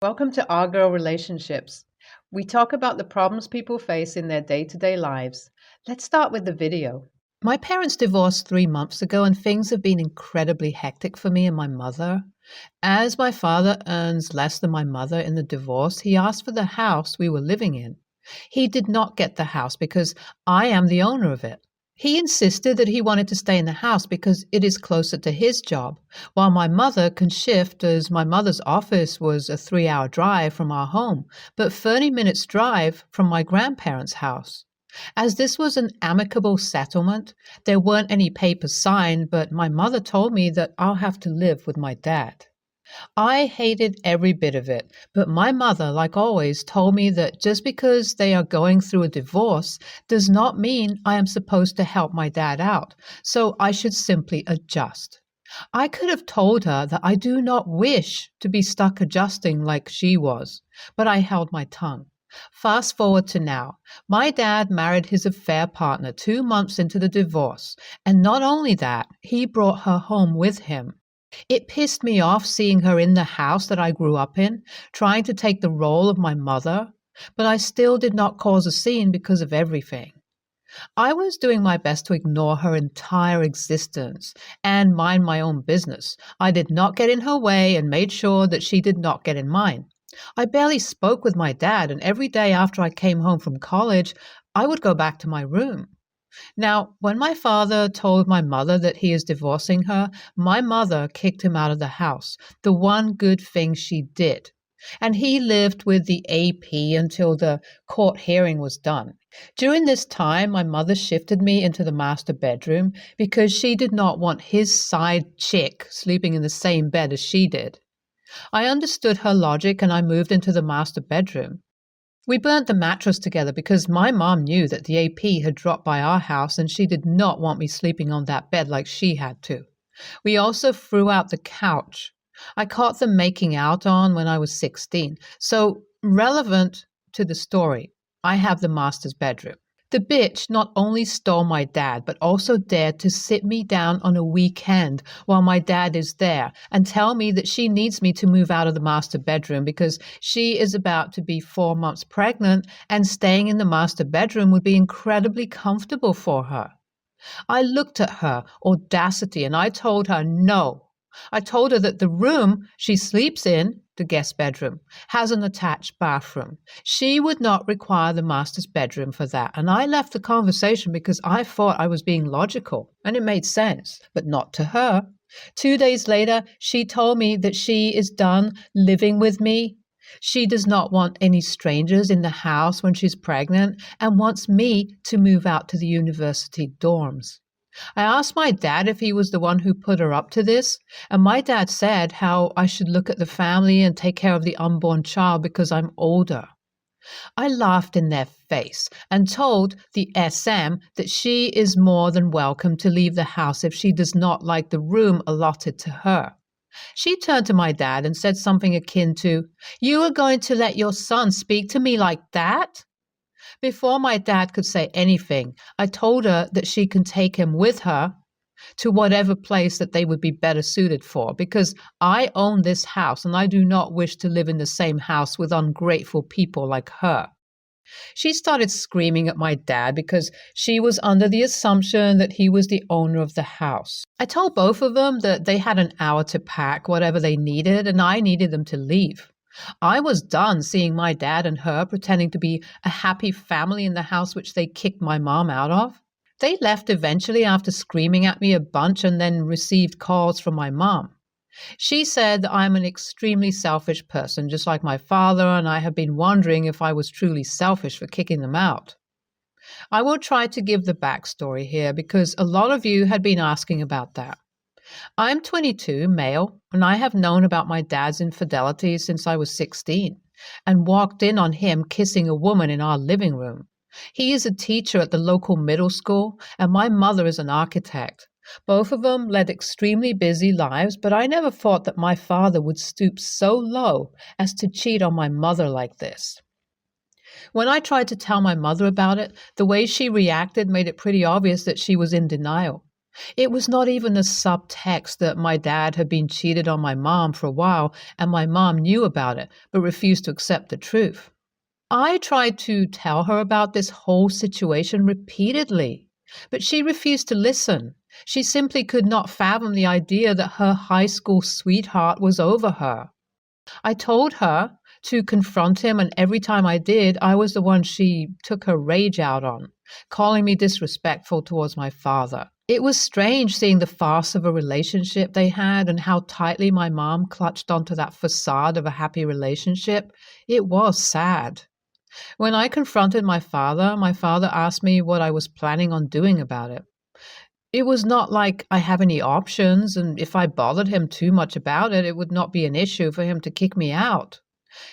Welcome to Our Girl Relationships. We talk about the problems people face in their day-to-day lives. Let's start with the video. My parents divorced 3 months ago, and things have been incredibly hectic for me and my mother. As my father earns less than my mother in the divorce, he asked for the house we were living in. He did not get the house because I am the owner of it. He insisted that he wanted to stay in the house because it is closer to his job, while my mother can shift as my mother's office was a 3-hour drive from our home, but 30 minutes drive from my grandparents' house. As this was an amicable settlement, there weren't any papers signed, but my mother told me that I'll have to live with my dad. I hated every bit of it, but my mother, like always, told me that just because they are going through a divorce does not mean I am supposed to help my dad out, so I should simply adjust. I could have told her that I do not wish to be stuck adjusting like she was, but I held my tongue. Fast forward to now. My dad married his affair partner 2 months into the divorce, and not only that, he brought her home with him. It pissed me off seeing her in the house that I grew up in, trying to take the role of my mother, but I still did not cause a scene because of everything. I was doing my best to ignore her entire existence and mind my own business. I did not get in her way and made sure that she did not get in mine. I barely spoke with my dad, and every day after I came home from college, I would go back to my room. Now, when my father told my mother that he is divorcing her, my mother kicked him out of the house, the one good thing she did. And he lived with the AP until the court hearing was done. During this time, my mother shifted me into the master bedroom because she did not want his side chick sleeping in the same bed as she did. I understood her logic and I moved into the master bedroom. We burnt the mattress together because my mom knew that the AP had dropped by our house and she did not want me sleeping on that bed like she had to. We also threw out the couch. I caught them making out on when I was 16. So, relevant to the story, I have the master's bedroom. The bitch not only stole my dad, but also dared to sit me down on a weekend while my dad is there and tell me that she needs me to move out of the master bedroom because she is about to be 4 months pregnant and staying in the master bedroom would be incredibly comfortable for her. I looked at her audacity and I told her no. I told her that the room she sleeps in, the guest bedroom, has an attached bathroom. She would not require the master's bedroom for that. And I left the conversation because I thought I was being logical and it made sense, but not to her. 2 days later, she told me that she is done living with me. She does not want any strangers in the house when she's pregnant and wants me to move out to the university dorms. I asked my dad if he was the one who put her up to this, and my dad said how I should look at the family and take care of the unborn child because I'm older. I laughed in their face and told the SM that she is more than welcome to leave the house if she does not like the room allotted to her. She turned to my dad and said something akin to, "You are going to let your son speak to me like that?" Before my dad could say anything, I told her that she can take him with her to whatever place that they would be better suited for, because I own this house and I do not wish to live in the same house with ungrateful people like her. She started screaming at my dad because she was under the assumption that he was the owner of the house. I told both of them that they had an hour to pack whatever they needed and I needed them to leave. I was done seeing my dad and her pretending to be a happy family in the house which they kicked my mom out of. They left eventually after screaming at me a bunch and then received calls from my mom. She said that I'm an extremely selfish person, just like my father, and I have been wondering if I was truly selfish for kicking them out. I will try to give the backstory here because a lot of you had been asking about that. I'm 22, male, and I have known about my dad's infidelity since I was 16 and walked in on him kissing a woman in our living room. He is a teacher at the local middle school, and my mother is an architect. Both of them led extremely busy lives, but I never thought that my father would stoop so low as to cheat on my mother like this. When I tried to tell my mother about it, the way she reacted made it pretty obvious that she was in denial. It was not even a subtext that my dad had been cheated on my mom for a while and my mom knew about it but refused to accept the truth. I tried to tell her about this whole situation repeatedly, but she refused to listen. She simply could not fathom the idea that her high school sweetheart was over her. I told her to confront him, and every time I did, I was the one she took her rage out on, calling me disrespectful towards my father. It was strange seeing the farce of a relationship they had and how tightly my mom clutched onto that facade of a happy relationship. It was sad. When I confronted my father asked me what I was planning on doing about it. It was not like I have any options, and if I bothered him too much about it, it would not be an issue for him to kick me out.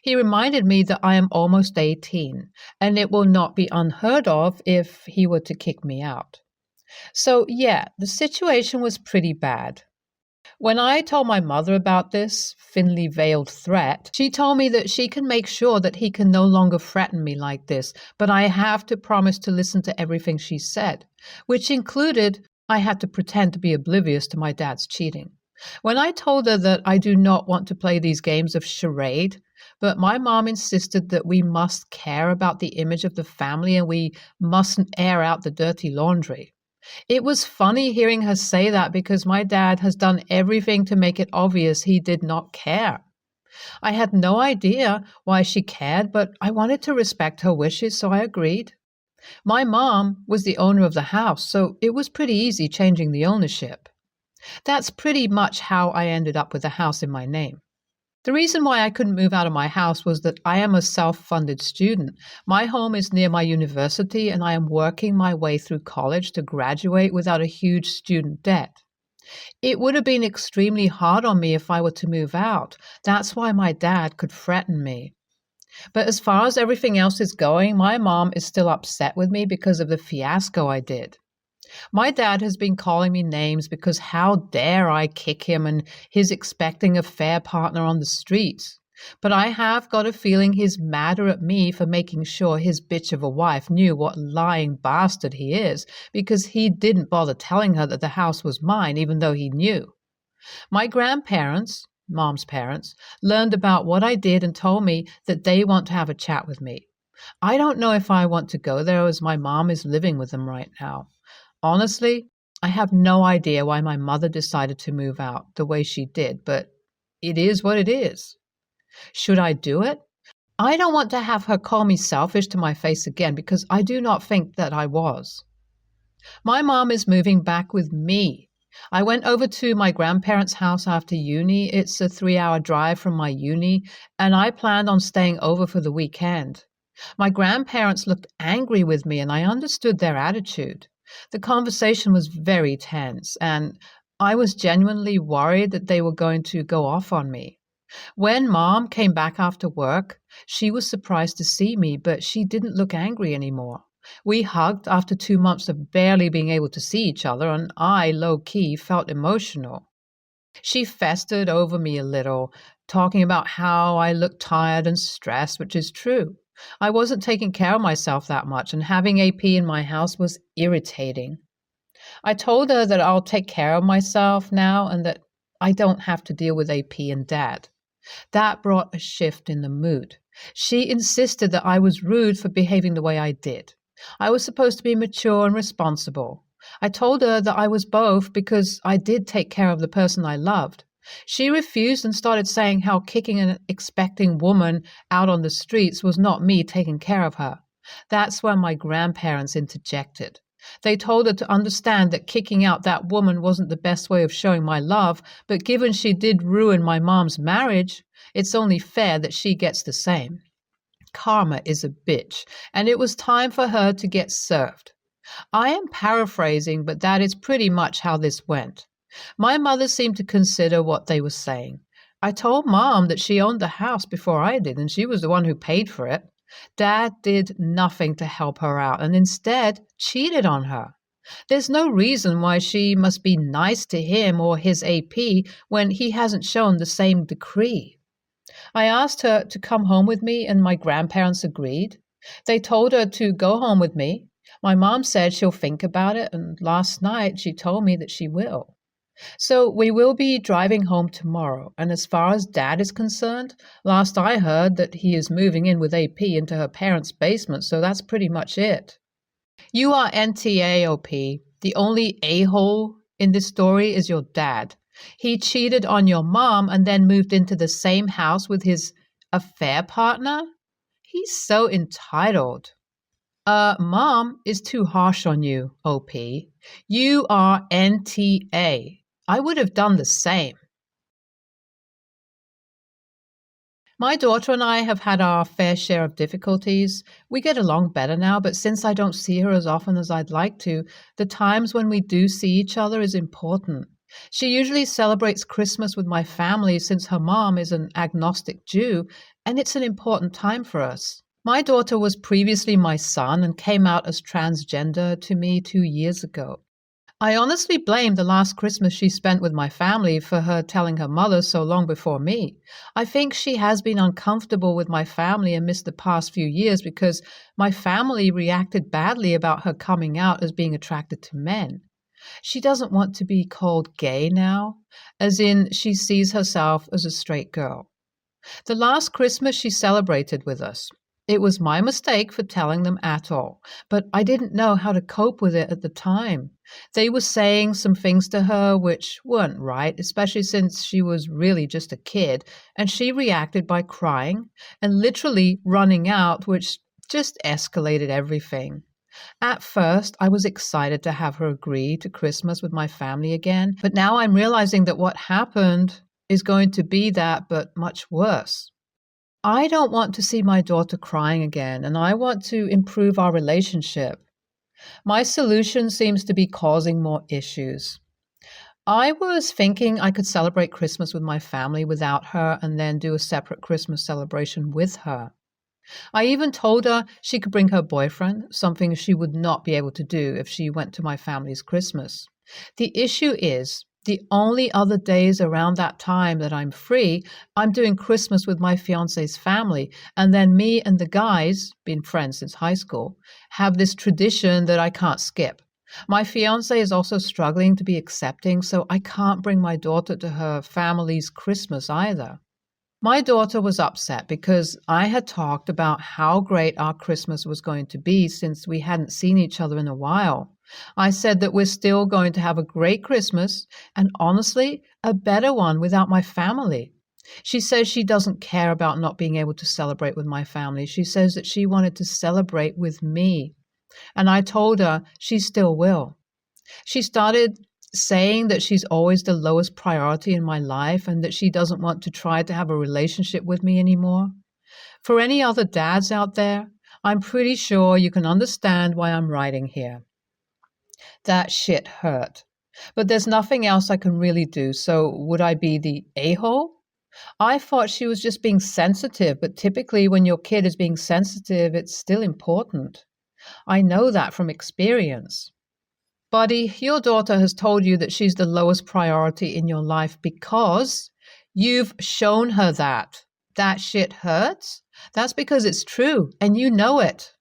He reminded me that I am almost 18, and it will not be unheard of if he were to kick me out. So, yeah, the situation was pretty bad. When I told my mother about this thinly veiled threat, she told me that she can make sure that he can no longer threaten me like this, but I have to promise to listen to everything she said, which included I had to pretend to be oblivious to my dad's cheating. When I told her that I do not want to play these games of charade, but my mom insisted that we must care about the image of the family and we mustn't air out the dirty laundry. It was funny hearing her say that because my dad has done everything to make it obvious he did not care. I had no idea why she cared, but I wanted to respect her wishes, so I agreed. My mom was the owner of the house, so it was pretty easy changing the ownership. That's pretty much how I ended up with a house in my name. The reason why I couldn't move out of my house was that I am a self-funded student. My home is near my university, and I am working my way through college to graduate without a huge student debt. It would have been extremely hard on me if I were to move out. That's why my dad could threaten me. But as far as everything else is going, my mom is still upset with me because of the fiasco I did. My dad has been calling me names because how dare I kick him and his expecting a fair partner on the streets. But I have got a feeling he's madder at me for making sure his bitch of a wife knew what lying bastard he is because he didn't bother telling her that the house was mine even though he knew. My grandparents, Mom's parents, learned about what I did and told me that they want to have a chat with me. I don't know if I want to go there as my mom is living with them right now. Honestly, I have no idea why my mother decided to move out the way she did, but it is what it is. Should I do it? I don't want to have her call me selfish to my face again because I do not think that I was. My mom is moving back with me. I went over to my grandparents' house after uni. It's a 3-hour drive from my uni, and I planned on staying over for the weekend. My grandparents looked angry with me, and I understood their attitude. The conversation was very tense, and I was genuinely worried that they were going to go off on me. When Mom came back after work, she was surprised to see me, but she didn't look angry anymore. We hugged after 2 months of barely being able to see each other, and I, low-key, felt emotional. She festered over me a little, talking about how I looked tired and stressed, which is true. I wasn't taking care of myself that much, and having AP in my house was irritating. I told her that I'll take care of myself now and that I don't have to deal with AP and Dad. That brought a shift in the mood. She insisted that I was rude for behaving the way I did. I was supposed to be mature and responsible. I told her that I was both because I did take care of the person I loved. She refused and started saying how kicking an expecting woman out on the streets was not me taking care of her. That's when my grandparents interjected. They told her to understand that kicking out that woman wasn't the best way of showing my love, but given she did ruin my mom's marriage, it's only fair that she gets the same. Karma is a bitch, and it was time for her to get served. I am paraphrasing, but that is pretty much how this went. My mother seemed to consider what they were saying. I told Mom that she owned the house before I did, and she was the one who paid for it. Dad did nothing to help her out and instead cheated on her. There's no reason why she must be nice to him or his AP when he hasn't shown the same decree. I asked her to come home with me and my grandparents agreed. They told her to go home with me. My mom said she'll think about it, and last night she told me that she will. So we will be driving home tomorrow, and as far as Dad is concerned, last I heard that he is moving in with AP into her parents' basement, so that's pretty much it. You are NTAOP. The only a-hole in this story is your dad. He cheated on your mom and then moved into the same house with his affair partner? He's so entitled. Mom is too harsh on you, OP. You are NTA. I would have done the same. My daughter and I have had our fair share of difficulties. We get along better now, but since I don't see her as often as I'd like to, the times when we do see each other is important. She usually celebrates Christmas with my family since her mom is an agnostic Jew, and it's an important time for us. My daughter was previously my son and came out as transgender to me 2 years ago. I honestly blame the last Christmas she spent with my family for her telling her mother so long before me. I think she has been uncomfortable with my family and missed the past few years because my family reacted badly about her coming out as being attracted to men. She doesn't want to be called gay now, as in she sees herself as a straight girl. The last Christmas she celebrated with us. It was my mistake for telling them at all, but I didn't know how to cope with it at the time. They were saying some things to her which weren't right, especially since she was really just a kid, and she reacted by crying and literally running out, which just escalated everything. At first, I was excited to have her agree to Christmas with my family again, but now I'm realizing that what happened is going to be that, but much worse. I don't want to see my daughter crying again, and I want to improve our relationship. My solution seems to be causing more issues. I was thinking I could celebrate Christmas with my family without her and then do a separate Christmas celebration with her. I even told her she could bring her boyfriend, something she would not be able to do if she went to my family's Christmas. The issue is, the only other days around that time that I'm free, I'm doing Christmas with my fiance's family, and then me and the guys, been friends since high school, have this tradition that I can't skip. My fiance is also struggling to be accepting, so I can't bring my daughter to her family's Christmas either. My daughter was upset because I had talked about how great our Christmas was going to be since we hadn't seen each other in a while. I said that we're still going to have a great Christmas and honestly, a better one without my family. She says she doesn't care about not being able to celebrate with my family. She says that she wanted to celebrate with me. And I told her she still will. She started saying that she's always the lowest priority in my life and that she doesn't want to try to have a relationship with me anymore. For any other dads out there, I'm pretty sure you can understand why I'm writing here. That shit hurt. But there's nothing else I can really do, so would I be the a-hole? I thought she was just being sensitive, but typically when your kid is being sensitive, it's still important. I know that from experience. Buddy, your daughter has told you that she's the lowest priority in your life because you've shown her that. That shit hurts? That's because it's true, and you know it.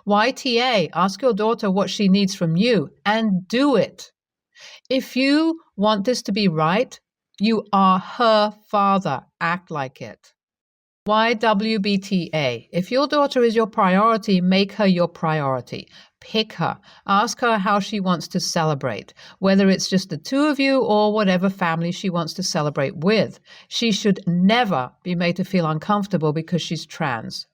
YTA, ask your daughter what she needs from you, and do it. If you want this to be right, you are her father. Act like it. YWBTA, if your daughter is your priority, make her your priority. Pick her. Ask her how she wants to celebrate, whether it's just the two of you or whatever family she wants to celebrate with. She should never be made to feel uncomfortable because she's trans.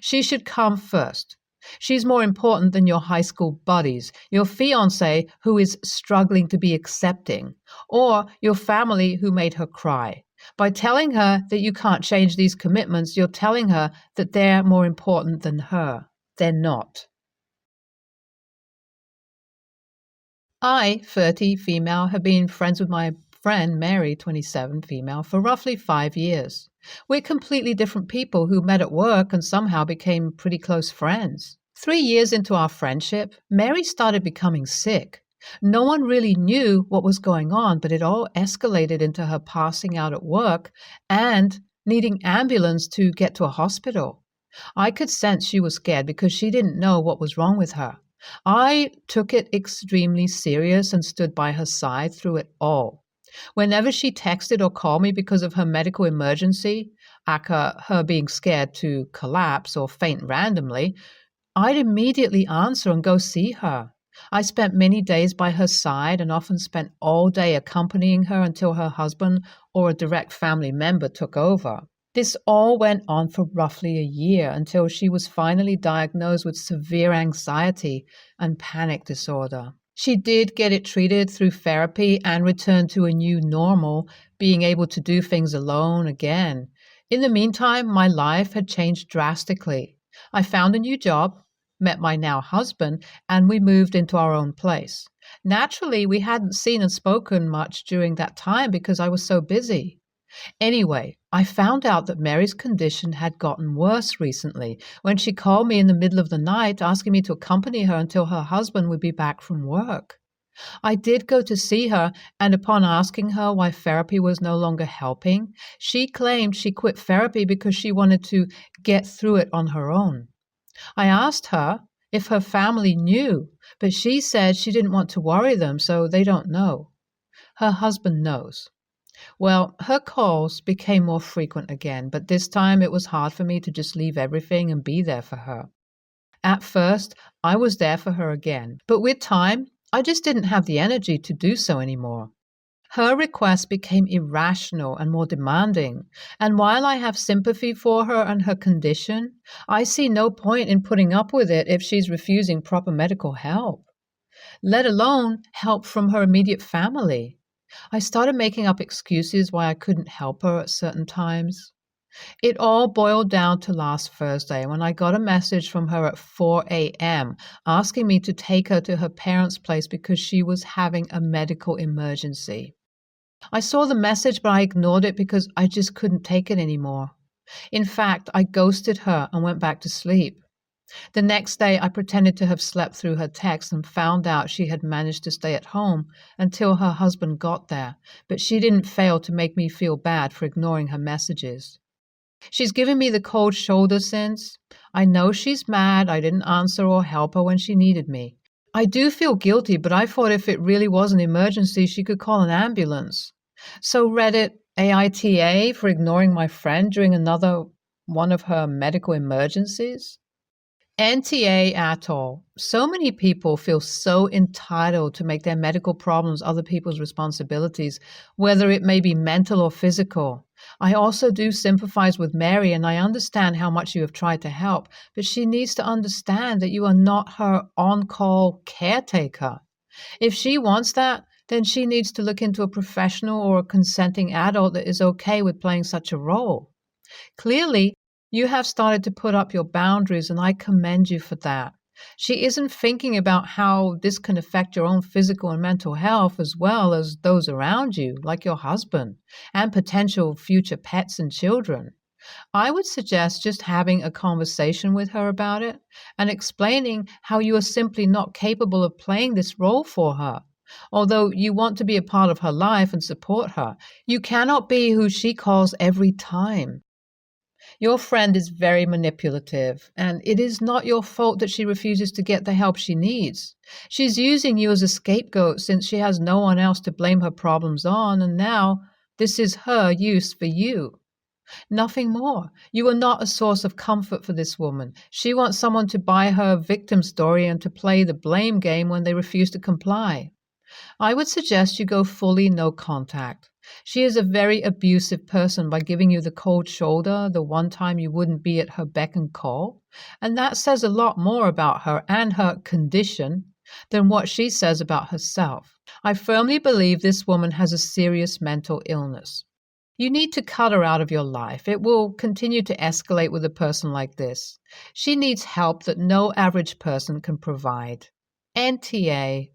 She should come first. She's more important than your high school buddies, your fiancé who is struggling to be accepting, or your family who made her cry. By telling her that you can't change these commitments, you're telling her that they're more important than her. They're not. I, 30, female, have been friends with my friend Mary, 27, female, for roughly 5 years. We're completely different people who met at work and somehow became pretty close friends. 3 years into our friendship, Mary started becoming sick. No one really knew what was going on, but it all escalated into her passing out at work and needing ambulance to get to a hospital. I could sense she was scared because she didn't know what was wrong with her. I took it extremely serious and stood by her side through it all. Whenever she texted or called me because of her medical emergency, aka her being scared to collapse or faint randomly, I'd immediately answer and go see her. I spent many days by her side and often spent all day accompanying her until her husband or a direct family member took over. This all went on for roughly a year until she was finally diagnosed with severe anxiety and panic disorder. She did get it treated through therapy and returned to a new normal, being able to do things alone again. In the meantime, my life had changed drastically. I found a new job, met my now husband, and we moved into our own place. Naturally, we hadn't seen and spoken much during that time because I was so busy. Anyway, I found out that Mary's condition had gotten worse recently when she called me in the middle of the night asking me to accompany her until her husband would be back from work. I did go to see her, and upon asking her why therapy was no longer helping, she claimed she quit therapy because she wanted to get through it on her own. I asked her if her family knew, but she said she didn't want to worry them, so they don't know. Her husband knows. Well, her calls became more frequent again, but this time it was hard for me to just leave everything and be there for her. At first, I was there for her again, but with time, I just didn't have the energy to do so anymore. Her requests became irrational and more demanding, and while I have sympathy for her and her condition, I see no point in putting up with it if she's refusing proper medical help, let alone help from her immediate family. I started making up excuses why I couldn't help her at certain times. It all boiled down to last Thursday when I got a message from her at 4 a.m. asking me to take her to her parents' place because she was having a medical emergency. I saw the message, but I ignored it because I just couldn't take it anymore. In fact, I ghosted her and went back to sleep. The next day, I pretended to have slept through her text and found out she had managed to stay at home until her husband got there, but she didn't fail to make me feel bad for ignoring her messages. She's given me the cold shoulder since. I know she's mad I didn't answer or help her when she needed me. I do feel guilty, but I thought if it really was an emergency, she could call an ambulance. So Reddit, aita for ignoring my friend during another one of her medical emergencies? NTA at all. So many people feel so entitled to make their medical problems other people's responsibilities, whether it may be mental or physical. I also do sympathize with Mary, and I understand how much you have tried to help, but she needs to understand that you are not her on-call caretaker. If she wants that, then she needs to look into a professional or a consenting adult that is okay with playing such a role. Clearly, you have started to put up your boundaries, and I commend you for that. She isn't thinking about how this can affect your own physical and mental health as well as those around you, like your husband, and potential future pets and children. I would suggest just having a conversation with her about it and explaining how you are simply not capable of playing this role for her. Although you want to be a part of her life and support her, you cannot be who she calls every time. Your friend is very manipulative, and it is not your fault that she refuses to get the help she needs. She's using you as a scapegoat since she has no one else to blame her problems on, and now this is her use for you. Nothing more. You are not a source of comfort for this woman. She wants someone to buy her victim story and to play the blame game when they refuse to comply. I would suggest you go fully no contact. She is a very abusive person by giving you the cold shoulder the one time you wouldn't be at her beck and call, and that says a lot more about her and her condition than what she says about herself. I firmly believe this woman has a serious mental illness. You need to cut her out of your life. It will continue to escalate with a person like this. She needs help that no average person can provide. NTA.